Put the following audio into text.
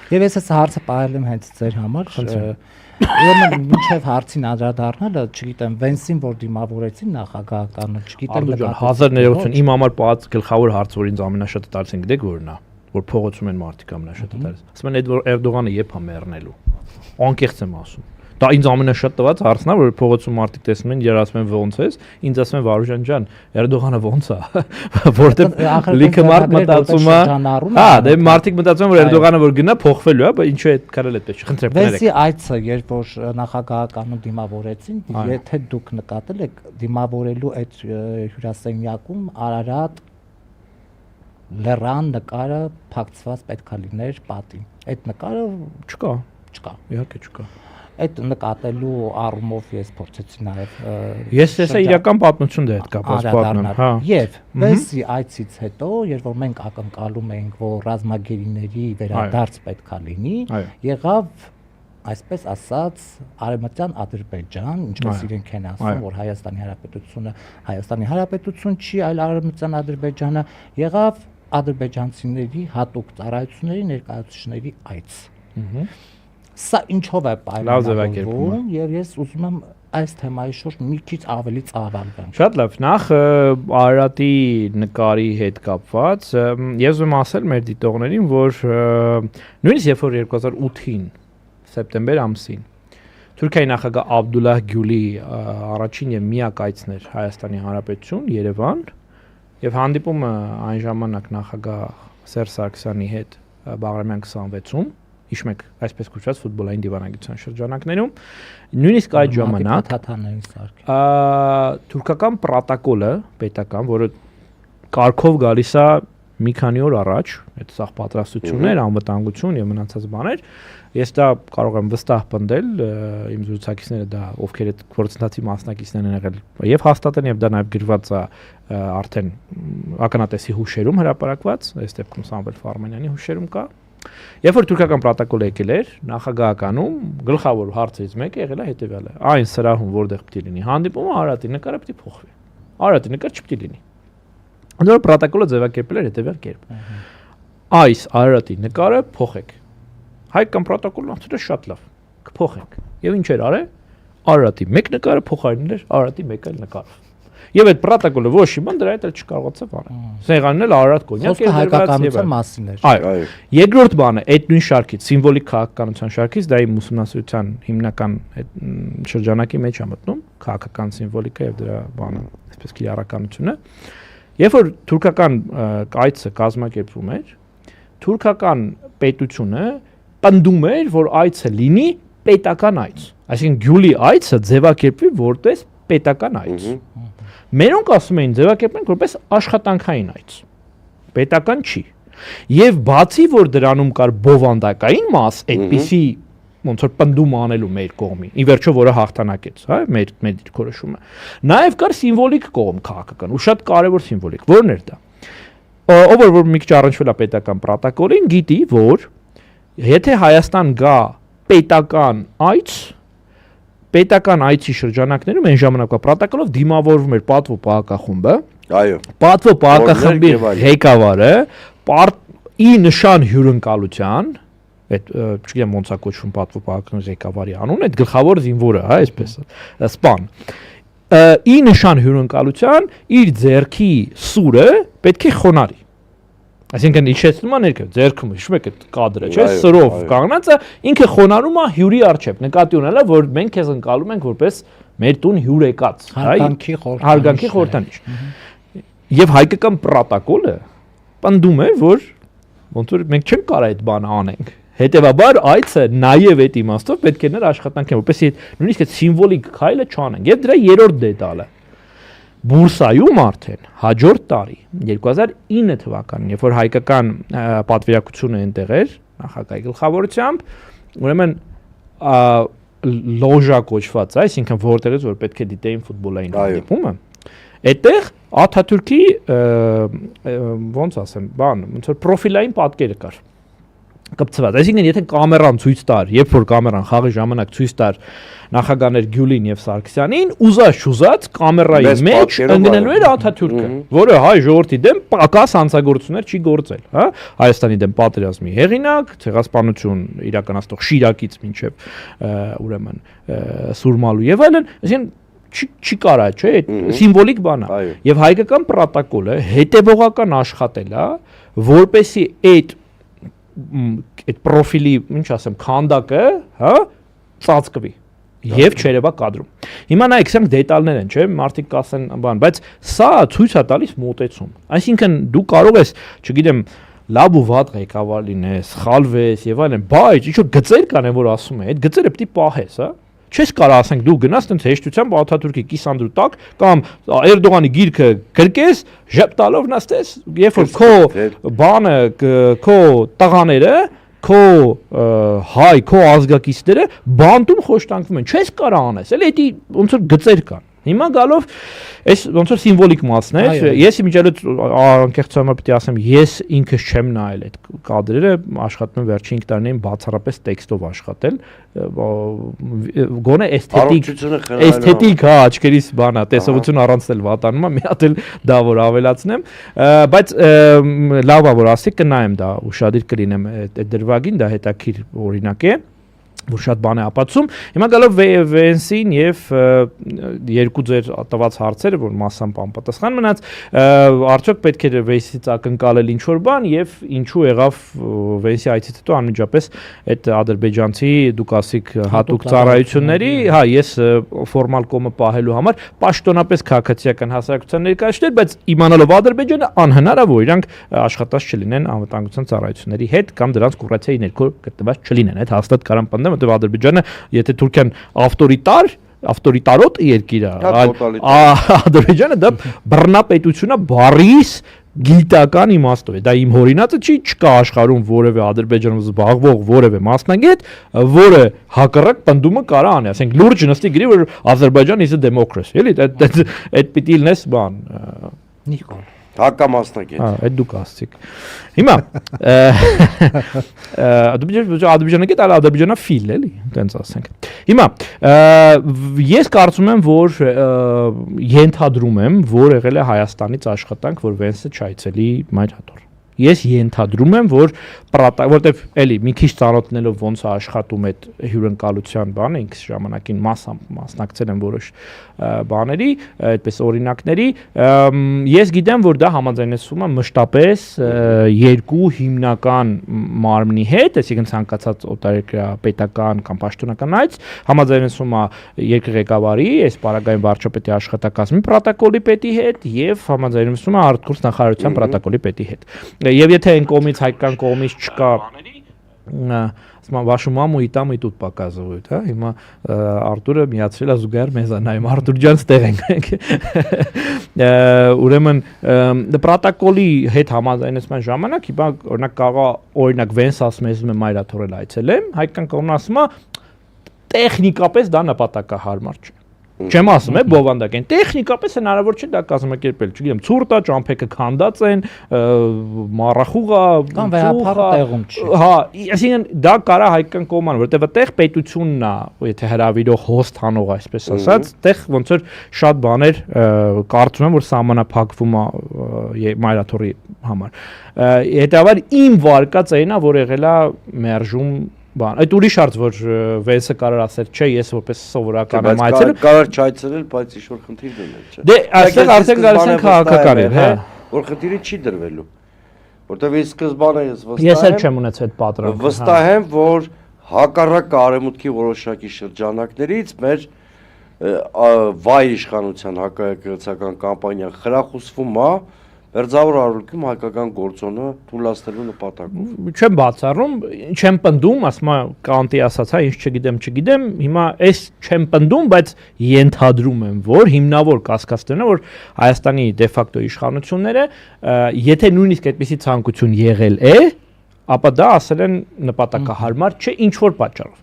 Եվ ես այս հարցը ողել եմ հենց ձեր համար։ Ուրեմն մինչև հարցին անդրադառնալը, չգիտեմ, Վենսին որ դիմավորեցին նախագահականը, չգիտեմ 1980 իմ համար պահած գլխավոր հարցը, որ ինձ ամենաշատը տալիս են, գիտեք որն է, որ փողոցում են մարդիկ ամենաշատը տալիս։ Ասում են Էրդողանը երբ է մեռնելու։ Անկեղծ եմ ասում։ Դա ինձ ամենաշատ տված հարցն է, որ փողոցում մարդիկ տեսնում են, երասում են ոնց ես, ինձ ասում են Վարուժան ջան, Էրդողանը ոնց է, որտեղ լիքը մարդ մտածում է, հա, դե մարդիկ մտածում են, որ Էրդողանը որ գնա փոխվելու է, բայց ինչու է կարել այդպես չխնդրեմ։ Վենսի այցը, երբ որ նախագահականում դիմավորեցին, եթե դուք նկատել եք դիմավորելու այդ հյուրասենյակում Արարատ լեռան նկարը փակցված պետք է լիներ պատին։ Այդ նկարը չկա։ Իհարկե չկա։ Այդ նկատելու առումով ես փորձեցի նաև ես հեսա իրական պատմություն դե հետ կապված պատմեմ, հա։ Եվ Վենսի այցից հետո, երբ որ մենք ակնկալում էինք, որ ռազմագերիների վերադարձ պետք է լինի, եղավ այսպես ասած Արևմտյան Ադրբեջան, ինչպես իրենք են ասում, որ Հայաստանի Հանրապետություն չի, այլ Արևմտյան Ադրբեջանը, եղավ ադրբեջանցիների հատուկ ծառայությունների ներկայացուցիչների այց։ Սա ինչով է պայմանավորվում, եւ ես ուզում եմ այս թեմայի շուրջ մի քիչ ավելի ծավալվեմ։ Շատ լավ, նախ Արարատի նկարի հետ կապված, ես ուզում ասել մեր դիտողներին, որ նույնիսկ երբ որ 2008-ին սեպտեմբեր ամսին Թուրքիայի նախագահ Աբդուլլահ Գյուլի առաջին եւ միակ այցն էր Հայաստանի Հանրապետություն, Երևան, եւ հանդիպումը այն ժամանակ նախագահ Սերժ Սարգսյանի հետ Բաղրամյան 26-ում հիշում եք այսպես կոչված ֆուտբոլային դիվանագիտության շրջանակներում նույնիսկ այդ ժամանակ թուրքական պրոտոկոլը պետական, որը կարգով գալիս է մի քանի օր առաջ, այդ սաղ պատրաստություններ, անվտանգություն եւ մնացած բաներ, ես դա կարող եմ վստահ պնդել, իմ զրուցակիցները դա ովքեր այդ գործընթացի մասնակիցներ են եղել եւ հաստատեն եւ դա նաեւ գրված է արդեն ականատեսի հուշերում հրապարակված, այս դեպքում Սամվել Ֆարմանյանի հուշերում կա։ Երբ որ թուրքական պրոտոկոլը եկել էր, նախագահականում գլխավոր հարցերից մեկը եղել է հետեւյալը. այն սրահում որտեղ պետք է լինի հանդիպումը, Արարատի նկարը պետք է փոխվի։ Արարատի նկար չպետք է լինի։ Այնօր պրոտոկոլը ձևակերպել էր հետեւյալ կերպ. այս Արարատի նկարը փոխեք։ Հայկական պրոտոկոլն ասել է շատ լավ, կփոխենք։ Եվ ինչ էր արել։ Արարատի մեկ նկարը փոխարինել էր Արարատի մեկ այլ նկարով։ Եվ այդ պրոտոկոլը ոչ մի բան դրա հետ չկարողացավ անել։ Սեղանն էլ Արարատ կոնյակ էր հայկականության մասին էր։ Այո։ Երկրորդ բանը, այդ նույն շարքից, սիմվոլիկ քաղաքականության շարքից, դա իմ ուսումնասիրության հիմնական շրջանակի մեջ է մտնում, քաղաքական սիմվոլիկա եւ դրա բանը, այսպես կիրառականությունը։ Երբ որ թուրքական այցը կազմակերպվում էր, թուրքական պետությունը պնդում էր, որ այցը լինի պետական այց։ Այսինքն Գյուլի այցը ձևակերպվի որպես պետական այց։ Մերոնք ասում էին ձևակերպենք որպես աշխատանքային այց։ Պետական չի։ Եվ բացի որ դրանում կար բովանդակային մաս, այդպիսի ոնց որ պնդում անելու մեր կողմին, ի վերջո որը հաղթանակեց, հա, մեր դիրքորոշումը։ Նաև կար սիմվոլիկ կողմ քաղաքական, ու շատ կարևոր սիմվոլիկ, որն էր դա։ Ով որ մի քիչ առնչվել է պետական պրոտոկոլին, գիտի, որ եթե Հայաստան գա պետական այց, պետական այցի շրջանակներում այն ժամանակվա պրոտոկոլով դիմավորվում էր Պատվո պահակախումբը։ Այո։ Պատվո պահակախմբի ղեկավարը ի նշան հյուրընկալության, այդ չգիտեմ ոնց է կոչվում Պատվո պահակախմբի ղեկավարի անունը, այդ գլխավոր զինվորը, հա, այսպես սպան։ Ի նշան հյուրընկալության իր ձեռքի սուրը պետք է խոնարի։ Այսինքն իջեցնում է ներքև, ձեռքում, հիշում եք այդ կադրը, չէ՞, սրով կանգնած է, ինքը խոնարհում է հյուրի առջև, նկատի ունենալը, որ մենք քեզ ընկալում ենք որպես մեր տուն հյուր եկած, հարգանքի խորհրդանիշ։ Եվ հայկական պրոտոկոլը պնդում է, որ ոնց որ մենք չենք կարող այդ բանը անենք։ Հետևաբար այցը նաև այդ իմաստով պետք է ներ աշխատանքի, որպեսզի նույնիսկ այդ սիմվոլիկ քայլը չանենք։ Եվ դրա երրորդ դետալը Բուրսայում արդեն հաջորդ տարի 2009 թվականին, երբ որ հայկական պատվիրակությունը այնտեղ էր նախագահի գլխավորությամբ, ուրեմն լոժա կոչված, այսինքն որտեղից որ պետք է դիտեին ֆուտբոլային հանդիպումը, այդտեղ Աթաթուրքի ոնց ասեմ, ոնց որ պրոֆիլային պատկերը կար։ կպցված։ Այսինքն եթե կամերան ցույց տար, երբ որ կամերան խաղի ժամանակ ցույց տար նախագահներ Գյուլին եւ Սարգսյանին, ուզած կամերայի մեջ ընկնելու էր Աթաթյուրքը, որը հայ ժողովրդի դեմ պակաս հանցագործություններ չի գործել, հա, Հայաստանի դեմ պատերազմի հեղինակ, ցեղասպանություն իրականացնող Շիրակից մինչեւ ուրեմն Սուրմալու եւ այլն, այսինքն չի կարա, չէ, սիմվոլիկ բան է։ Եվ հայկական պրոտոկոլը հետևողական աշխատել է, որպեսի այդ պրոֆիլի, ինչ ասեմ, քանդակը, հա, ծածկվի եւ չերևա կադրում։ Հիմա նայեք, սրանք դետալներ են, չէ՞, մարդիկ կասեն, բան, բայց սա ցույց է տալիս մոտեցում։ Այսինքն դու կարող ես, չգիտեմ, լավ ու վատ ղեկավար լինես, սխալվես եւ այլն, բայց ինչ որ գծեր կան, որ ասում է, այդ գծերը պետք է պահես, հա։ Չես կարող ասենք դու գնաս տենց հեշտությամբ Աթաթուրքի կիսանդրու տակ կամ Էրդողանի գիրքը գրկես, ժպտալով նստես, երբ որ քո բանը, քո տղաները, քո հայ, քո ազգակիցները բանտում խոշտանգվում են, չես կարող անես, էլի դա ոնց որ գծեր կան։ Հիմա գալով այս ոնց որ սիմվոլիկ մասն է, ես իմիջիայլոց անկեղծորեն պետք է ասեմ, ես ինքս չեմ նայել այդ կադրերը, աշխատում եմ վերջին 5 տարիներին բացառապես տեքստով աշխատել, գոնե էսթետիկ, հա, աչքերիս բանա, տեսողություն առանց էլ վատանում է, մի հատ էլ դա որ ավելացնեմ, բայց լավ է որ ասի կնայեմ դա, ուշադիր կլինեմ այդ դրվագին, դա հետաքրքիր օրինակ է, որ շատ բան է ապացում։ Հիմա գալով Վենսին եւ երկու ձեր տված հարցերը, որ massամբ անպատասխան մնաց, արդյոք պետք է Վենսից ակնկալել ինչ որ բան եւ ինչու եղավ Վենսի այցից հետո անմիջապես այդ ադրբեջանցի դուք ասիք հատուկ ծառայությունների, հա, ես ֆորմալ կոմը պահելու համար պաշտոնապես քաղաքացիական հասարակության ներկայացնել, բայց իմանալով Ադրբեջանը անհնար է որ իրանք աշխատած չլինեն անվտանգության ծառայությունների հետ կամ դրանց կուրացիայի ներքո գտնված չլինեն, այդ հաստատ կարամ պնդեմ, որտեղ Ադրբեջանը, եթե Թուրքիան ավտորիտարոտ երկիր է, Ադրբեջանը դա բռնապետություն է բարիս գիտական իմաստով է, դա իմ հորինածը չի, չկա աշխարհում որևէ Ադրբեջանում զբաղվող որևէ մասնագետ, որը հակառակ պնդումը կարա անի, ասենք լուրջ նստի գրի, որ Ադրբեջան is a democracy, էլի, այդ պիտի լինես բան, Նիկոլ հակամասնագետ։ Հա, այդ դուք ասցիք։ Հիմա Ադրբեջանը գիտի, Ադրբեջանը ֆիլ էլի, տենց ասենք։ Հիմա ես կարծում եմ, որ ենթադրում եմ, որ եղել է Հայաստանից աշխատանք, որ Վենսը չայցելի Մայրհատոր։ Ես ենթադրում եմ, որ որտեվ էլի մի քիչ ծանոթնելով ոնց է աշխատում այդ հյուրընկալության բանը, ինքս ժամանակին մասնակցել եմ որոշ բաների, այդպես օրինակների, ես գիտեմ, որ դա համաձայնեցվում է մշտապես երկու հիմնական մարմնի հետ, այսինքն ցանկացած օտարերկրապետական կամ պաշտոնական այց, համաձայնեցվում է երկրի ղեկավարի, այս պարագային վարչապետի աշխատակազմի պրոտոկոլի պետի հետ եւ համաձայնեցվում է արտգործ նախարարության պրոտոկոլի պետի հետ։ Եվ եթե այն կողմից հայկական կողմից չկա ասում вашу маму и там и тут показывают, հա, հիմա Արտուրը միացրել է զուգահեռ մեզանայում, Արտուր ջան, ստեղ ենք։ Ուրեմն պրոտոկոլի հետ համաձայնեցման ժամանակ, հիմա օրինակ կարող օրինակ Վենս ասում եմ Մայրաթորել այցելեմ, հայկական կողմն ասում է տեխնիկապես դա նպատակահարմար չէ։ Չեմ ասում է բովանդակեն տեխնիկապես հնարավոր չէ դա կազմակերպել, չգիտեմ, ցուրտ է, ճամփեքը քանդած են, մառախուղա, կամ վեհապարը տեղում չի։ Հա, այսինքն դա կարա հայկական կողմանը, որտեղ այդտեղ պետությունն է, եթե հրավիրող հոստ հանող, այսպես ասած, այդտեղ ոնց որ շատ բաներ կարծում եմ, որ սահմանափակվում է Մայրաթորի համար։ Հետևաբար իմ վարկած այնա, որ եղել է մերժում բան, այդ ուրիշ հարց, որ Վենսը կարող ասել, չէ, ես որպես սովորական եմ այցելել, կարող չայցելել, բայց ինչ-որ խնդիր ուներ, չէ։ Դե, այստեղ արդեն գալիս են քաղաքական էր, հա, որ խնդիրը չի դրվելու, որտեղ ի սկզբանե ես էլ չեմ ունեցել այդ պատրանքը, վստահ եմ, որ հակառակ արևմուտքի որոշակի շրջանակներից մեր վայ իշխանության հակահայկական կամպանիան խրախուսվում է Վերջավոր արարքում հայկական գործոնը թույլատնելու նպատակով։ Չեմ բացառում, չեմ պնդում, ասում եմ Կանտի ասած, հա, ինչ չգիտեմ, հիմա այս չեմ պնդում, բայց ենթադրում եմ, որ հիմնավոր կասկածն է, որ Հայաստանի դե ֆակտո իշխանությունները, եթե նույնիսկ այդպիսի ցանկություն եղել է, ապա դա ասել են նպատակահարմար չէ ինչ որ պատճառով։